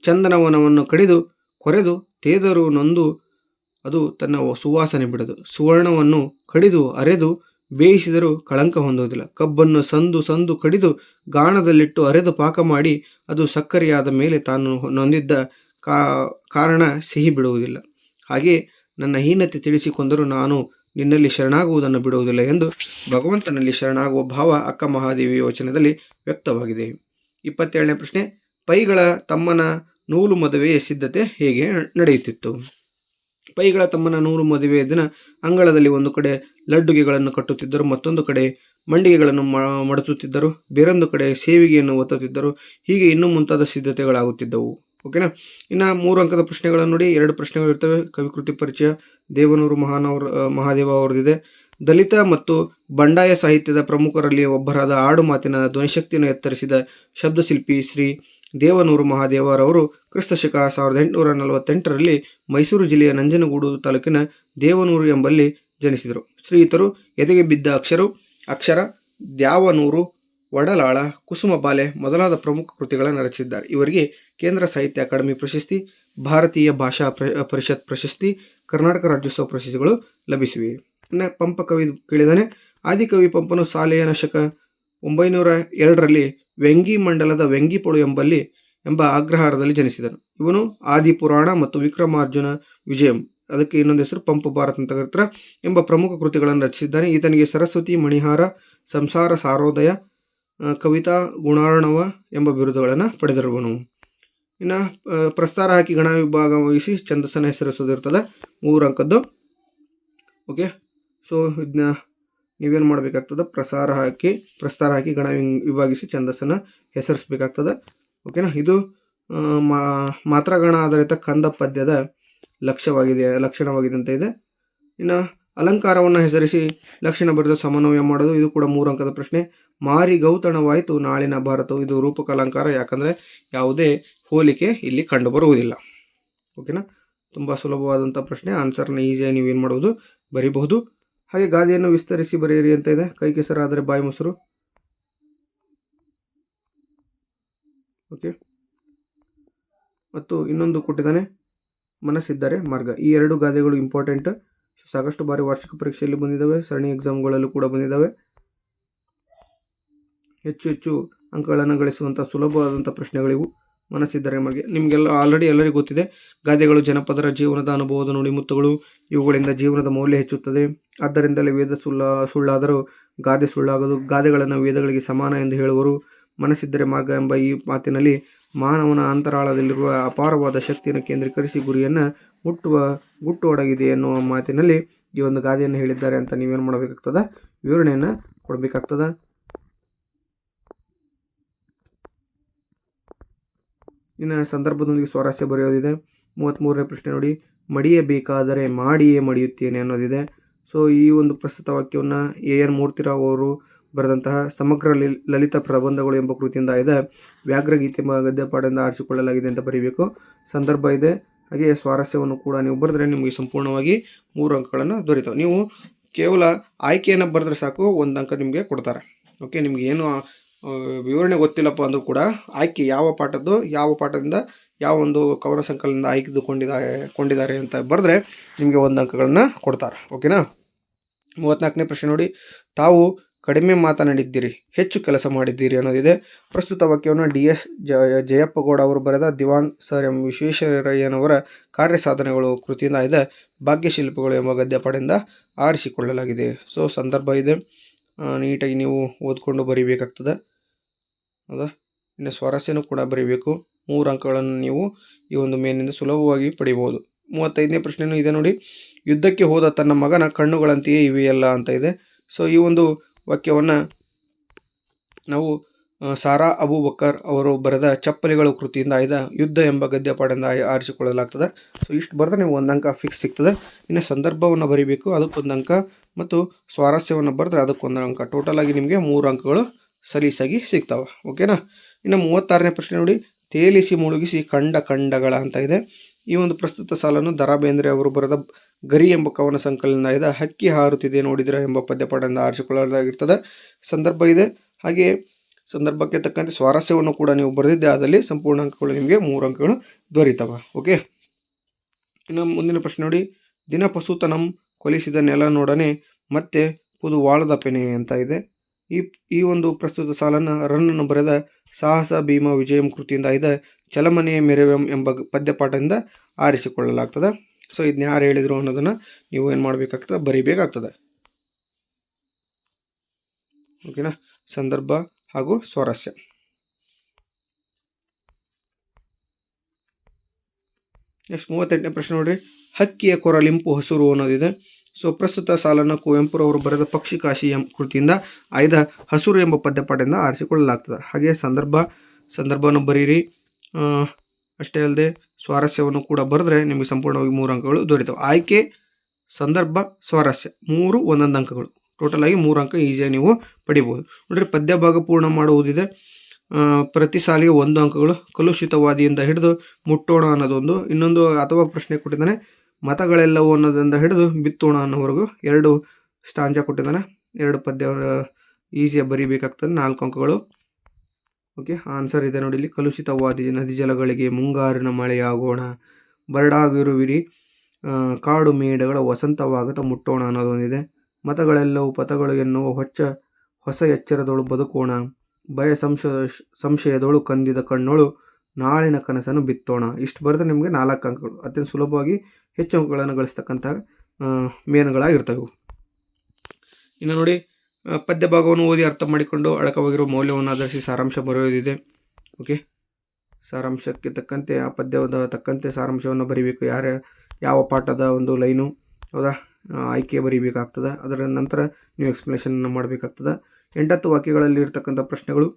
ಚಂದನವನವನ್ನು ಕಡಿದು ಕೊರೆದು ತೇದರು ನೊಂದು ಅದು ತನ್ನ ಸುವಾಸನೆ ಬಿಡದು. ಸುವರ್ಣವನ್ನು ಕಡಿದು ಅರೆದು ಬೇಯಿಸಿದರೂ ಕಳಂಕ ಹೊಂದುವುದಿಲ್ಲ. ಕಬ್ಬನ್ನು ಸಂದು ಕಡಿದು ಗಾಣದಲ್ಲಿಟ್ಟು ಅರೆದು ಪಾಕ ಮಾಡಿ ಅದು ಸಕ್ಕರೆಯಾದ ಮೇಲೆ ತಾನು ನೊಂದಿದ್ದ ಕಾರಣ ಸಿಹಿ ಬಿಡುವುದಿಲ್ಲ. ಹಾಗೆ ನನ್ನ ಹೀನತೆ ತಿಳಿಸಿಕೊಂಡರೂ ನಾನು ನಿನ್ನಲ್ಲಿ ಶರಣಾಗುವುದನ್ನು ಬಿಡುವುದಿಲ್ಲ ಎಂದು ಭಗವಂತನಲ್ಲಿ ಶರಣಾಗುವ ಭಾವ ಅಕ್ಕ ಮಹಾದೇವಿಯ ವಚನದಲ್ಲಿ ವ್ಯಕ್ತವಾಗಿದೆ. 27ನೇ ಪ್ರಶ್ನೆ, ಪೈಗಳ ತಮ್ಮನ ನೂಲು ಮದುವೆಯ ಸಿದ್ಧತೆ ಹೇಗೆ ನಡೆಯುತ್ತಿತ್ತು? ಪೈಗಳ ತಮ್ಮನ ನೂಲು ಮದುವೆಯ ದಿನ ಅಂಗಳದಲ್ಲಿ ಒಂದು ಕಡೆ ಲಡ್ಡುಗೆಗಳನ್ನು ಕಟ್ಟುತ್ತಿದ್ದರು, ಮತ್ತೊಂದು ಕಡೆ ಮಂಡಿಗೆಗಳನ್ನು ಮಡಚುತ್ತಿದ್ದರು, ಬೇರೊಂದು ಕಡೆ ಸೇವಿಗೆಯನ್ನು ಒತ್ತುತ್ತಿದ್ದರು. ಹೀಗೆ ಇನ್ನೂ ಮುಂತಾದ ಸಿದ್ಧತೆಗಳಾಗುತ್ತಿದ್ದವು. ಓಕೆನಾ. ಇನ್ನು 3 ಅಂಕದ ಪ್ರಶ್ನೆಗಳನ್ನು ನೋಡಿ. 2 ಪ್ರಶ್ನೆಗಳು ಇರ್ತವೆ. ಕವಿಕೃತಿ ಪರಿಚಯ ದೇವನೂರು ಮಹಾದೇವ ಅವರದಿದೆ. ದಲಿತ ಮತ್ತು ಬಂಡಾಯ ಸಾಹಿತ್ಯದ ಪ್ರಮುಖರಲ್ಲಿ ಒಬ್ಬರಾದ ಆಡು ಮಾತಿನ ಧ್ವನಿಶಕ್ತಿಯನ್ನು ಎತ್ತರಿಸಿದ ಶಬ್ದಶಿಲ್ಪಿ ಶ್ರೀ ದೇವನೂರು ಮಹಾದೇವರವರು ಕ್ರಿಸ್ತಶಕ 1848ರಲ್ಲಿ ಮೈಸೂರು ಜಿಲ್ಲೆಯ ನಂಜನಗೂಡು ತಾಲೂಕಿನ ದೇವನೂರು ಎಂಬಲ್ಲಿ ಜನಿಸಿದರು. ಶ್ರೀಯುತರು ಎದೆಗೆ ಬಿದ್ದ ಅಕ್ಷರ, ದ್ಯಾವನೂರು, ಒಡಲಾಳ, ಕುಸುಮಬಾಲೆ ಮೊದಲಾದ ಪ್ರಮುಖ ಕೃತಿಗಳನ್ನು ರಚಿಸಿದ್ದಾರೆ. ಇವರಿಗೆ ಕೇಂದ್ರ ಸಾಹಿತ್ಯ ಅಕಾಡೆಮಿ ಪ್ರಶಸ್ತಿ, ಭಾರತೀಯ ಭಾಷಾ ಪರಿಷತ್ ಪ್ರಶಸ್ತಿ, ಕರ್ನಾಟಕ ರಾಜ್ಯೋತ್ಸವ ಪ್ರಶಸ್ತಿಗಳು ಲಭಿಸಿವೆ. ಇನ್ನು ಪಂಪ ಕವಿ ಕೇಳಿದಾನೆ. ಆದಿಕವಿ ಪಂಪನು ಸಾಲೆಯನ ಶಕ 902ರಲ್ಲಿ ವೆಂಗಿ ಮಂಡಲದ ವೆಂಗಿಪೊಳು ಎಂಬ ಅಗ್ರಹಾರದಲ್ಲಿ ಜನಿಸಿದನು. ಇವನು ಆದಿಪುರಾಣ ಮತ್ತು ವಿಕ್ರಮಾರ್ಜುನ ವಿಜಯಂ, ಅದಕ್ಕೆ ಇನ್ನೊಂದು ಹೆಸರು ಪಂಪ ಭಾರತ ಅಂತ ಕರೀತಾರೆ, ಎಂಬ ಪ್ರಮುಖ ಕೃತಿಗಳನ್ನು ರಚಿಸಿದ್ದಾನೆ. ಈತನಿಗೆ ಸರಸ್ವತಿ ಮಣಿಹಾರ, ಸಂಸಾರ ಸಾರೋದಯ, ಕವಿತಾ ಗುಣಾರ್ಣವ ಎಂಬ ಬಿರುದುಗಳನ್ನು ಪಡೆದಿರುವನು. ಇನ್ನು ಪ್ರಸ್ತಾರ ಹಾಕಿ ಗಣ ವಿಭಾಗ ವಹಿಸಿ ಛಂದಸ್ಸನ್ನು ಹೆಸರಿಸೋದಿರ್ತದೆ, 3 ಅಂಕದ್ದು. ಓಕೆ, ಸೊ ಇದನ್ನ ನೀವೇನು ಮಾಡಬೇಕಾಗ್ತದೆ, ಪ್ರಸ್ತಾರ ಹಾಕಿ ಗಣ ವಿಭಾಗಿಸಿ ಛಂದಸ್ಸನ್ನು ಹೆಸರಿಸಬೇಕಾಗ್ತದೆ. ಓಕೆನಾ. ಇದು ಮಾತ್ರಗಣ ಆಧಾರಿತ ಕಂದ ಪದ್ಯದ ಲಕ್ಷಣವಾಗಿದೆ ಅಂತ ಇದೆ. ಇನ್ನು ಅಲಂಕಾರವನ್ನು ಹೆಸರಿಸಿ ಲಕ್ಷಣ ಬರೆದು ಸಮನ್ವಯ ಮಾಡೋದು, ಇದು ಕೂಡ 3 ಅಂಕದ ಪ್ರಶ್ನೆ. ಮಾರಿ ಗೌತಣವಾಯಿತು ನಾಳಿನ ಭಾರತವು, ಇದು ರೂಪಕ ಅಲಂಕಾರ, ಯಾಕಂದರೆ ಯಾವುದೇ ಹೋಲಿಕೆ ಇಲ್ಲಿ ಕಂಡುಬರುವುದಿಲ್ಲ. ಓಕೆನಾ. ತುಂಬ ಸುಲಭವಾದಂಥ ಪ್ರಶ್ನೆ, ಆನ್ಸರ್ನ ಈಸಿಯಾಗಿ ನೀವೇನು ಮಾಡ್ಬೋದು, ಬರೀಬಹುದು. ಹಾಗೆ ಗಾದೆಯನ್ನು ವಿಸ್ತರಿಸಿ ಬರೆಯಿರಿ ಅಂತ ಇದೆ. ಕೈ ಕೆಸರಾದರೆ ಬಾಯಿ ಮೊಸರು. ಓಕೆ, ಮತ್ತು ಇನ್ನೊಂದು ಕೊಟ್ಟಿದ್ದಾನೆ, ಮನಸ್ಸಿದ್ದರೆ ಮಾರ್ಗ. ಈ 2 ಗಾದೆಗಳು ಇಂಪಾರ್ಟೆಂಟ್. ಸಾಕಷ್ಟು ಬಾರಿ ವಾರ್ಷಿಕ ಪರೀಕ್ಷೆಯಲ್ಲಿ ಬಂದಿದ್ದಾವೆ, ಸರಣಿ ಎಕ್ಸಾಮ್ಗಳಲ್ಲೂ ಕೂಡ ಬಂದಿದ್ದಾವೆ. ಹೆಚ್ಚು ಅಂಕಗಳನ್ನು ಗಳಿಸುವಂಥ ಸುಲಭವಾದಂಥ ಪ್ರಶ್ನೆಗಳಿವು. ಮನಸ್ಸಿದ್ದರೆ ಮಾರ್ಗ ನಿಮಗೆಲ್ಲ ಎಲ್ಲರಿಗೂ ಗೊತ್ತಿದೆ. ಗಾದೆಗಳು ಜನಪದರ ಜೀವನದ ಅನುಭವದ ನುಡಿಮುತ್ತುಗಳು. ಇವುಗಳಿಂದ ಜೀವನದ ಮೌಲ್ಯ ಹೆಚ್ಚುತ್ತದೆ. ಆದ್ದರಿಂದಲೇ ವೇದ ಸುಳ್ಳಾದರೂ ಗಾದೆ ಸುಳ್ಳಾಗದು. ಗಾದೆಗಳನ್ನು ವೇದಗಳಿಗೆ ಸಮಾನ ಎಂದು ಹೇಳುವರು. ಮನಸ್ಸಿದ್ದರೆ ಮಾರ್ಗ ಎಂಬ ಈ ಮಾತಿನಲ್ಲಿ ಮಾನವನ ಅಂತರಾಳದಲ್ಲಿರುವ ಅಪಾರವಾದ ಶಕ್ತಿಯನ್ನು ಕೇಂದ್ರೀಕರಿಸಿ ಗುರಿಯನ್ನು ಮುಟ್ಟುವ ಗುಟ್ಟು ಅಡಗಿದೆ ಎನ್ನುವ ಮಾತಿನಲ್ಲಿ ಈ ಒಂದು ಗಾದೆಯನ್ನು ಹೇಳಿದ್ದಾರೆ ಅಂತ ನೀವೇನು ಮಾಡಬೇಕಾಗ್ತದೆ, ವಿವರಣೆಯನ್ನು ಕೊಡಬೇಕಾಗ್ತದೆ. ಇನ್ನು ಸಂದರ್ಭದೊಂದಿಗೆ ಸ್ವಾರಸ್ಯ ಬರೆಯೋದಿದೆ. 33ನೇ ಪ್ರಶ್ನೆ ನೋಡಿ, ಮಡಿಯಬೇಕಾದರೆ ಮಾಡಿಯೇ ಮಡಿಯುತ್ತೇನೆ ಅನ್ನೋದಿದೆ. ಸೊ ಈ ಒಂದು ಪ್ರಸ್ತುತ ವಾಕ್ಯವನ್ನು AN ಮೂರ್ತಿರಾವ್ ಅವರು ಬರೆದಂತಹ ಸಮಗ್ರ ಲಲಿತ ಪ್ರಬಂಧಗಳು ಎಂಬ ಕೃತಿಯಿಂದ ಇದೆ. ವ್ಯಾಘ್ರಗೀತೆ ಗದ್ಯಪಾಠದಿಂದ ಆರಿಸಿಕೊಳ್ಳಲಾಗಿದೆ ಅಂತ ಬರೀಬೇಕು. ಸಂದರ್ಭ ಇದೆ, ಹಾಗೆ ಸ್ವಾರಸ್ಯವನ್ನು ಕೂಡ ನೀವು ಬರೆದ್ರೆ ನಿಮಗೆ ಸಂಪೂರ್ಣವಾಗಿ 3 ಅಂಕಗಳನ್ನು ದೊರೀತಾವೆ. ನೀವು ಕೇವಲ ಆಯ್ಕೆಯನ್ನು ಬರೆದ್ರೆ ಸಾಕು, 1 ಅಂಕ ನಿಮಗೆ ಕೊಡ್ತಾರೆ. ಓಕೆ, ನಿಮ್ಗೆ ಏನು ವಿವರಣೆ ಗೊತ್ತಿಲ್ಲಪ್ಪ ಅಂದರೂ ಕೂಡ ಆಯ್ಕೆ ಯಾವ ಪಾಠದಿಂದ ಯಾವ ಒಂದು ಕವನ ಸಂಕಲನದಿಂದ ಕೊಂಡಿದ್ದಾರೆ ಅಂತ ಬರೆದ್ರೆ ನಿಮಗೆ 1 ಅಂಕಗಳನ್ನು ಕೊಡ್ತಾರೆ. ಓಕೆನಾ. 34ನೇ ಪ್ರಶ್ನೆ ನೋಡಿ, ತಾವು ಕಡಿಮೆ ಮಾತನಾಡಿದ್ದೀರಿ, ಹೆಚ್ಚು ಕೆಲಸ ಮಾಡಿದ್ದೀರಿ ಅನ್ನೋದಿದೆ. ಪ್ರಸ್ತುತ ವಾಕ್ಯವನ್ನು DS ಜಯಪ್ಪಗೌಡ ಅವರು ಬರೆದ ದಿವಾನ್ ಸರ್ ಎಂ ವಿಶ್ವೇಶ್ವರಯ್ಯನವರ ಕಾರ್ಯ ಸಾಧನೆಗಳು ಕೃತಿಯಿಂದ ಇದೆ. ಭಾಗ್ಯಶಿಲ್ಪಿಗಳು ಎಂಬ ಗದ್ಯಪಾಠದಿಂದ ಆರಿಸಿಕೊಳ್ಳಲಾಗಿದೆ. ಸೊ ಸಂದರ್ಭ ಇದೆ, ನೀಟಾಗಿ ನೀವು ಓದ್ಕೊಂಡು ಬರೀಬೇಕಾಗ್ತದೆ. ಹೌದಾ. ಇನ್ನು ಸ್ವಾರಸ್ಯನೂ ಕೂಡ ಬರೀಬೇಕು. 3 ಅಂಕಗಳನ್ನು ನೀವು ಈ ಒಂದು ಮೇನಿಂದ ಸುಲಭವಾಗಿ ಪಡಿಬೋದು. 35ನೇ ಪ್ರಶ್ನೆಯೂ ಇದೆ ನೋಡಿ. ಯುದ್ಧಕ್ಕೆ ಹೋದ ತನ್ನ ಮಗನ ಕಣ್ಣುಗಳಂತೆಯೇ ಇವೆಯಲ್ಲ ಅಂತ ಇದೆ. ಸೊ ಈ ಒಂದು ವಾಕ್ಯವನ್ನು ನಾವು ಸಾರಾ ಅಬೂಬಕರ್ ಅವರು ಬರೆದ ಚಪ್ಪಲಿಗಳು ಕೃತಿಯಿಂದ ಆಯ್ದ ಯುದ್ಧ ಎಂಬ ಗದ್ಯಪಾಠದಿಂದ ಆರಿಸಿಕೊಳ್ಳಲಾಗ್ತದೆ. ಸೊ ಇಷ್ಟು ಬರೆದ್ರೆ ನೀವು 1 ಅಂಕ ಫಿಕ್ಸ್ ಸಿಗ್ತದೆ. ಇನ್ನು ಸಂದರ್ಭವನ್ನು ಬರೀಬೇಕು, ಅದಕ್ಕೊಂದು ಅಂಕ, ಮತ್ತು ಸ್ವಾರಸ್ಯವನ್ನು ಬರೆದ್ರೆ ಅದಕ್ಕೊಂದು ಅಂಕ. ಟೋಟಲ್ ಆಗಿ ನಿಮಗೆ 3 ಅಂಕಗಳು ಸಲೀಸಾಗಿ ಸಿಗ್ತಾವೆ. ಓಕೆನಾ. ಇನ್ನು 36ನೇ ಪ್ರಶ್ನೆ ನೋಡಿ. ತೇಲಿಸಿ ಮುಳುಗಿಸಿ ಕಂಡ ಖಂಡಗಳ ಅಂತ ಇದೆ. ಈ ಒಂದು ಪ್ರಸ್ತುತ ಸಾಲನ್ನು ದ ರಾ ಬೇಂದ್ರೆ ಅವರು ಬರೆದ ಗರಿ ಎಂಬ ಕವನ ಸಂಕಲನದಿಂದ ಆಯ್ದ ಹಕ್ಕಿ ಹಾರುತ್ತಿದೆ ನೋಡಿದಿರ ಎಂಬ ಪದ್ಯಪಾಠದಿಂದ ಆರಿಸಿಕೊಳ್ಳಲಾಗಿರ್ತದೆ. ಸಂದರ್ಭ ಇದೆ, ಹಾಗೆ ಸಂದರ್ಭಕ್ಕೆ ತಕ್ಕಂತೆ ಸ್ವಾರಸ್ಯವನ್ನು ಕೂಡ ನೀವು ಬರೆದಿದ್ದೆ ಆದಲ್ಲಿ ಸಂಪೂರ್ಣ ಅಂಕಗಳು ನಿಮಗೆ 3 ಅಂಕಗಳು ದೊರೀತವೆ. ಓಕೆ. ಇನ್ನು ಮುಂದಿನ ಪ್ರಶ್ನೆ ನೋಡಿ. ದಿನ ಪಸುತನಂ ಕೊಲಿಸಿದ ನೆಲ ನೋಡನೆ ಮತ್ತೆ ಪುದುವಾಳದ ಪೆನೆ ಅಂತ ಇದೆ. ಈ ಒಂದು ಪ್ರಸ್ತುತ ಸಾಲನ್ನು ರನ್ನನ್ನು ಬರೆದ ಸಾಹಸ ಭೀಮ ವಿಜಯಂ ಕೃತಿಯಿಂದ ಆಯ್ದ ಚಲಮನೆಯ ಮೆರವಂ ಎಂಬ ಪದ್ಯಪಾಠದಿಂದ ಆರಿಸಿಕೊಳ್ಳಲಾಗ್ತದೆ. ಸೊ ಇದನ್ನ ಯಾರು ಹೇಳಿದರು ಅನ್ನೋದನ್ನು ನೀವು ಏನು ಮಾಡಬೇಕಾಗ್ತದೆ, ಬರೀಬೇಕಾಗ್ತದೆ. ಓಕೆನಾ. ಸಂದರ್ಭ ಹಾಗೂ ಸ್ವಾರಸ್ಯ. ನೆಕ್ಸ್ಟ್ 38ನೇ ಪ್ರಶ್ನೆ ನೋಡ್ರಿ. ಹಕ್ಕಿಯ ಕೊರಲಿಂಪು ಹಸುರು ಅನ್ನೋದಿದೆ. ಸೊ ಪ್ರಸ್ತುತ ಸಾಲನ್ನು ಕುವೆಂಪುರವರು ಬರೆದ ಪಕ್ಷಿ ಕಾಶಿ ಕೃತಿಯಿಂದ ಆಯ್ದ ಹಸುರು ಎಂಬ ಪದ್ಯಪಾಠದಿಂದ ಆರಿಸಿಕೊಳ್ಳಲಾಗ್ತದೆ. ಹಾಗೆ ಸಂದರ್ಭವನ್ನು ಬರೀರಿ. ಅಷ್ಟೇ ಅಲ್ಲದೆ ಸ್ವಾರಸ್ಯವನ್ನು ಕೂಡ ಬರೆದ್ರೆ ನಿಮಗೆ ಸಂಪೂರ್ಣವಾಗಿ 3 ಅಂಕಗಳು ದೊರೀತವೆ. ಆಯ್ಕೆ, ಸಂದರ್ಭ, ಸ್ವಾರಸ್ಯ 3 ಒಂದೊಂದು ಅಂಕಗಳು. ಟೋಟಲ್ ಆಗಿ 3 ಅಂಕ ಈಸಿಯಾಗಿ ನೀವು ಪಡಿಬೋದು. ನೋಡ್ರಿ, ಪದ್ಯ ಭಾಗ ಪೂರ್ಣ ಮಾಡುವುದಿದೆ. ಪ್ರತಿ ಸಾಲಿಗೆ 1 ಅಂಕಗಳು. ಕಲುಷಿತವಾದಿಯಿಂದ ಹಿಡಿದು ಮುಟ್ಟೋಣ ಅನ್ನೋದೊಂದು. ಇನ್ನೊಂದು ಅಥವಾ ಪ್ರಶ್ನೆ ಕೊಟ್ಟಿದ್ದಾನೆ, ಮತಗಳೆಲ್ಲವೂ ಅನ್ನೋದರಿಂದ ಹಿಡಿದು ಬಿತ್ತೋಣ ಅನ್ನೋವರೆಗೂ 2 ಸ್ಟಾಂಜ ಕೊಟ್ಟಿದ್ದಾನೆ. 2 ಪದ್ಯ ಈಸಿಯಾಗಿ ಬರೀಬೇಕಾಗ್ತದೆ. 4 ಅಂಕಗಳು. ಓಕೆ. ಆನ್ಸರ್ ಇದೆ ನೋಡಿ ಇಲ್ಲಿ. ಕಲುಷಿತವಾದಿ ನದಿ ಜಲಗಳಿಗೆ ಮುಂಗಾರಿನ ಮಳೆಯಾಗೋಣ, ಬರಡಾಗಿರುವಿರಿ ಕಾಡು ಮೇಡಗಳ ವಸಂತವಾಗತ ಮುಟ್ಟೋಣ ಅನ್ನೋದೊಂದಿದೆ. ಮತಗಳೆಲ್ಲವೂ ಪಥಗಳು ಎನ್ನುವ ಹೊಸ ಎಚ್ಚರದೊಳು ಬದುಕೋಣ, ಭಯ ಸಂಶಯದೊಳು ಕಂದಿದ ಕಣ್ಣೊಳು ನಾಳಿನ ಕನಸನ್ನು ಬಿತ್ತೋಣ. ಇಷ್ಟು ಬರೆದ್ರೆ ನಿಮಗೆ 4 ಅಂಕಗಳು. ಅತ್ಯಂತ ಸುಲಭವಾಗಿ ಹೆಚ್ಚು ಅಂಕಗಳನ್ನು ಗಳಿಸ್ತಕ್ಕಂಥ ಮೇನುಗಳಾಗಿರ್ತವೆ. ಇನ್ನು ನೋಡಿ, ಪದ್ಯ ಭಾಗವನ್ನು ಓದಿ ಅರ್ಥ ಮಾಡಿಕೊಂಡು ಅಡಕವಾಗಿರುವ ಮೌಲ್ಯವನ್ನು ಆಧರಿಸಿ ಸಾರಾಂಶ ಬರೆಯೋದಿದೆ. ಓಕೆ. ಸಾರಾಂಶಕ್ಕೆ ತಕ್ಕಂತೆ, ಆ ಪದ್ಯದ ತಕ್ಕಂತೆ ಸಾರಾಂಶವನ್ನು ಬರೀಬೇಕು. ಯಾವ ಪಾಠದ ಒಂದು ಲೈನು, ಹೌದಾ, ಆಯ್ಕೆ ಬರೀಬೇಕಾಗ್ತದೆ. ಅದರ ನಂತರ ನೀವು ಎಕ್ಸ್ಪ್ಲನೇಷನನ್ನು ಮಾಡಬೇಕಾಗ್ತದೆ. 8 ವಾಕ್ಯಗಳಲ್ಲಿ ಇರ್ತಕ್ಕಂಥ ಪ್ರಶ್ನೆಗಳು.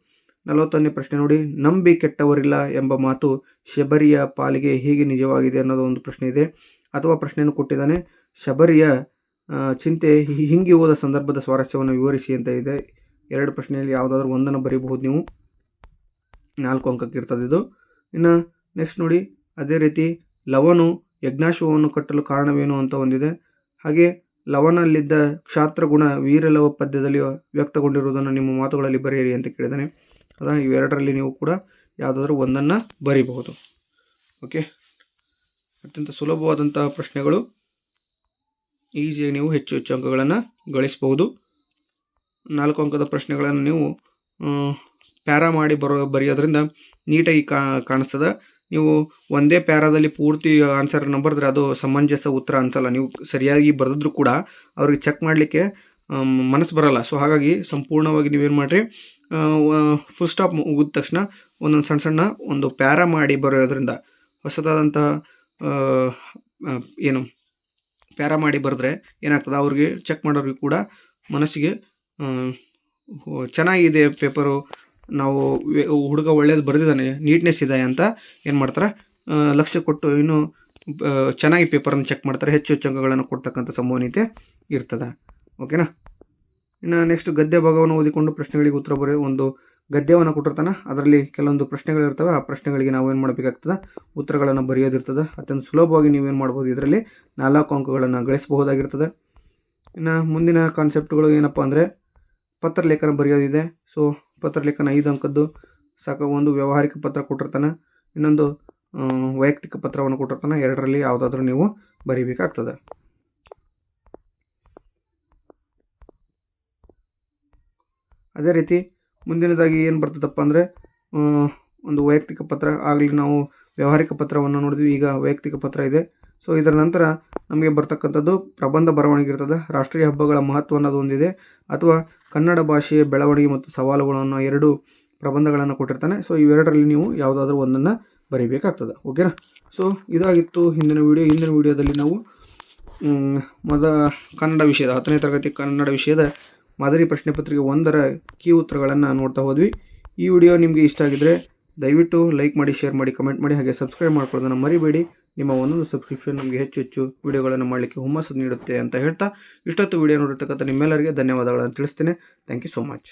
40ನೇ ಪ್ರಶ್ನೆ ನೋಡಿ. ನಂಬಿ ಕೆಟ್ಟವರಿಲ್ಲ ಎಂಬ ಮಾತು ಶಬರಿಯ ಪಾಲಿಗೆ ಹೇಗೆ ನಿಜವಾಗಿದೆ ಅನ್ನೋದು ಒಂದು ಪ್ರಶ್ನೆ ಇದೆ. ಅಥವಾ ಪ್ರಶ್ನೆಯನ್ನು ಕೊಟ್ಟಿದ್ದಾನೆ, ಶಬರಿಯ ಚಿಂತೆ ಹಿಂಗಿ ಹೋದ ಸಂದರ್ಭದ ಸ್ವಾರಸ್ಯವನ್ನು ವಿವರಿಸಿ ಅಂತ ಇದೆ. 2 ಪ್ರಶ್ನೆಯಲ್ಲಿ ಯಾವುದಾದ್ರೂ ಒಂದನ್ನು ಬರೀಬಹುದು ನೀವು. 4 ಅಂಕಕ್ಕೆ ಇರ್ತದೆ ಇದು. ಇನ್ನು ನೆಕ್ಸ್ಟ್ ನೋಡಿ, ಅದೇ ರೀತಿ ಲವನು ಯಜ್ಞಾಶ್ವವನ್ನು ಕಟ್ಟಲು ಕಾರಣವೇನು ಅಂತ ಒಂದಿದೆ. ಹಾಗೆ ಲವನಲ್ಲಿದ್ದ ಕ್ಷಾತ್ರ ಗುಣ ವೀರಲವ ಪದ್ಯದಲ್ಲಿ ವ್ಯಕ್ತಗೊಂಡಿರುವುದನ್ನು ನಿಮ್ಮ ಮಾತುಗಳಲ್ಲಿ ಬರೆಯಿರಿ ಅಂತ ಕೇಳಿದ್ದಾನೆ. ಅದ ಇವೆರಡರಲ್ಲಿ ನೀವು ಕೂಡ ಯಾವುದಾದ್ರೂ ಒಂದನ್ನು ಬರೀಬಹುದು. ಓಕೆ. ಅತ್ಯಂತ ಸುಲಭವಾದಂತಹ ಪ್ರಶ್ನೆಗಳು. ಈಸಿಯಾಗಿ ನೀವು ಹೆಚ್ಚು ಅಂಕಗಳನ್ನು ಗಳಿಸಬಹುದು. 4 ಅಂಕದ ಪ್ರಶ್ನೆಗಳನ್ನು ನೀವು ಪ್ಯಾರಾ ಮಾಡಿ ಬರೆಯೋದ್ರಿಂದ ನೀಟಾಗಿ ಕಾಣಿಸ್ತದೆ. ನೀವು ಒಂದೇ ಪ್ಯಾರಾದಲ್ಲಿ ಪೂರ್ತಿ ಆನ್ಸರನ್ನು ಬರೆದ್ರೆ ಅದು ಸಮಂಜಸ ಉತ್ತರ ಅನಿಸಲ್ಲ. ನೀವು ಸರಿಯಾಗಿ ಬರೆದಿದ್ರು ಕೂಡ ಅವ್ರಿಗೆ ಚೆಕ್ ಮಾಡಲಿಕ್ಕೆ ಮನಸ್ಸು ಬರಲ್ಲ. ಸೊ ಹಾಗಾಗಿ ಸಂಪೂರ್ಣವಾಗಿ ನೀವೇನು ಮಾಡಿರಿ, ಫುಲ್ ಸ್ಟಾಪ್ ಮುಗಿದ ತಕ್ಷಣ ಒಂದೊಂದು ಸಣ್ಣ ಒಂದು ಪ್ಯಾರಾ ಮಾಡಿ ಬರೆಯೋದ್ರಿಂದ ಹೊಸದಾದಂತಹ ಏನು ಪ್ಯಾರಾ ಮಾಡಿ ಬರೆದ್ರೆ ಏನಾಗ್ತದೆ, ಅವ್ರಿಗೆ ಚೆಕ್ ಮಾಡೋರಿಗೆ ಕೂಡ ಮನಸ್ಸಿಗೆ ಚೆನ್ನಾಗಿದೆ ಪೇಪರು, ನಾವು ಹುಡುಗ ಒಳ್ಳೇದು ಬರೆದಿದ್ದಾನೆ, ನೀಟ್ನೆಸ್ ಇದೆ ಅಂತ ಏನು ಮಾಡ್ತಾರೆ, ಲಕ್ಷ್ಯ ಕೊಟ್ಟು ಇನ್ನೂ ಚೆನ್ನಾಗಿ ಪೇಪರನ್ನು ಚೆಕ್ ಮಾಡ್ತಾರೆ. ಹೆಚ್ಚು ಅಂಕಗಳನ್ನು ಕೊಡ್ತಕ್ಕಂಥ ಸಂಭವನೀಯತೆ ಇರ್ತದೆ. ಓಕೆನಾ. ಇನ್ನು ನೆಕ್ಸ್ಟ್ ಗದ್ಯ ಭಾಗವನ್ನು ಓದಿಕೊಂಡು ಪ್ರಶ್ನೆಗಳಿಗೆ ಉತ್ತರ ಬರೆಯೋ ಒಂದು ಗದ್ಯವನ್ನು ಕೊಟ್ಟಿರ್ತಾನೆ. ಅದರಲ್ಲಿ ಕೆಲವೊಂದು ಪ್ರಶ್ನೆಗಳಿರ್ತವೆ. ಆ ಪ್ರಶ್ನೆಗಳಿಗೆ ನಾವು ಏನು ಮಾಡಬೇಕಾಗ್ತದೆ, ಉತ್ತರಗಳನ್ನು ಬರೆಯೋದಿರ್ತದೆ. ಅತ್ಯಂತ ಸುಲಭವಾಗಿ ನೀವೇನು ಮಾಡ್ಬೋದು, ಇದರಲ್ಲಿ 4 ಅಂಕಗಳನ್ನು ಗಳಿಸಬಹುದಾಗಿರ್ತದೆ. ಇನ್ನು ಮುಂದಿನ ಕಾನ್ಸೆಪ್ಟ್ಗಳು ಏನಪ್ಪ ಅಂದರೆ, ಪತ್ರಲೇಖನ ಬರೆಯೋದಿದೆ. ಸೊ ಪತ್ರಲೇಖನ 5 ಅಂಕದ್ದು ಸಾಕು. ಒಂದು ವ್ಯಾವಹಾರಿಕ ಪತ್ರ ಕೊಟ್ಟಿರ್ತಾನೆ, ಇನ್ನೊಂದು ವೈಯಕ್ತಿಕ ಪತ್ರವನ್ನು ಕೊಟ್ಟಿರ್ತಾನೆ. 2ರಲ್ಲಿ ಯಾವುದಾದ್ರೂ ನೀವು ಬರೀಬೇಕಾಗ್ತದೆ. ಅದೇ ರೀತಿ ಮುಂದಿನದಾಗಿ ಏನು ಬರ್ತದಪ್ಪ ಅಂದರೆ, ಒಂದು ವೈಯಕ್ತಿಕ ಪತ್ರ ಆಗಲಿ, ನಾವು ವ್ಯಾವಹಾರಿಕ ಪತ್ರವನ್ನು ನೋಡಿದ್ವಿ, ಈಗ ವೈಯಕ್ತಿಕ ಪತ್ರ ಇದೆ. ಸೊ ಇದರ ನಂತರ ನಮಗೆ ಬರ್ತಕ್ಕಂಥದ್ದು ಪ್ರಬಂಧ ಬರವಣಿಗೆ ಇರ್ತದೆ. ರಾಷ್ಟ್ರೀಯ ಹಬ್ಬಗಳ ಮಹತ್ವ ಅನ್ನೋದು ಒಂದಿದೆ. ಅಥವಾ ಕನ್ನಡ ಭಾಷೆಯ ಬೆಳವಣಿಗೆ ಮತ್ತು ಸವಾಲುಗಳನ್ನು 2 ಪ್ರಬಂಧಗಳನ್ನು ಕೊಟ್ಟಿರ್ತಾನೆ. ಸೊ ಇವೆರಡರಲ್ಲಿ ನೀವು ಯಾವುದಾದ್ರೂ ಒಂದನ್ನು ಬರೀಬೇಕಾಗ್ತದೆ. ಓಕೆನಾ? ಸೊ ಇದಾಗಿತ್ತು ಹಿಂದಿನ ವಿಡಿಯೋದಲ್ಲಿ ನಾವು ಕನ್ನಡ ವಿಷಯದ 10ನೇ ತರಗತಿ ಕನ್ನಡ ವಿಷಯದ ಮಾದರಿ ಪ್ರಶ್ನೆ ಪತ್ರಿಕೆ 1ರ ಕೀ ಉತ್ತರಗಳನ್ನು ನೋಡ್ತಾ ಹೋದ್ವಿ. ಈ ವಿಡಿಯೋ ನಿಮಗೆ ಇಷ್ಟ ಆಗಿದ್ರೆ ದಯವಿಟ್ಟು ಲೈಕ್ ಮಾಡಿ, ಶೇರ್ ಮಾಡಿ, ಕಮೆಂಟ್ ಮಾಡಿ, ಹಾಗೆ ಸಬ್ಸ್ಕ್ರೈಬ್ ಮಾಡ್ಕೊಳ್ಳೋದನ್ನು ಮರಿಬೇಡಿ. ನಿಮ್ಮ ಒಂದೊಂದು ಸಬ್ಸ್ಕ್ರಿಪ್ಷನ್ ನಮಗೆ ಹೆಚ್ಚು ವಿಡಿಯೋಗಳನ್ನು ಮಾಡಲಿಕ್ಕೆ ಹುಮ್ಮಸ್ಸು ನೀಡುತ್ತೆ ಅಂತ ಹೇಳ್ತಾ, ಇಷ್ಟೊತ್ತು ವಿಡಿಯೋ ನೋಡಿರ್ತಕ್ಕಂಥ ನಿಮ್ಮೆಲ್ಲರಿಗೆ ಧನ್ಯವಾದಗಳನ್ನು ತಿಳಿಸ್ತೇನೆ. Thank you so much.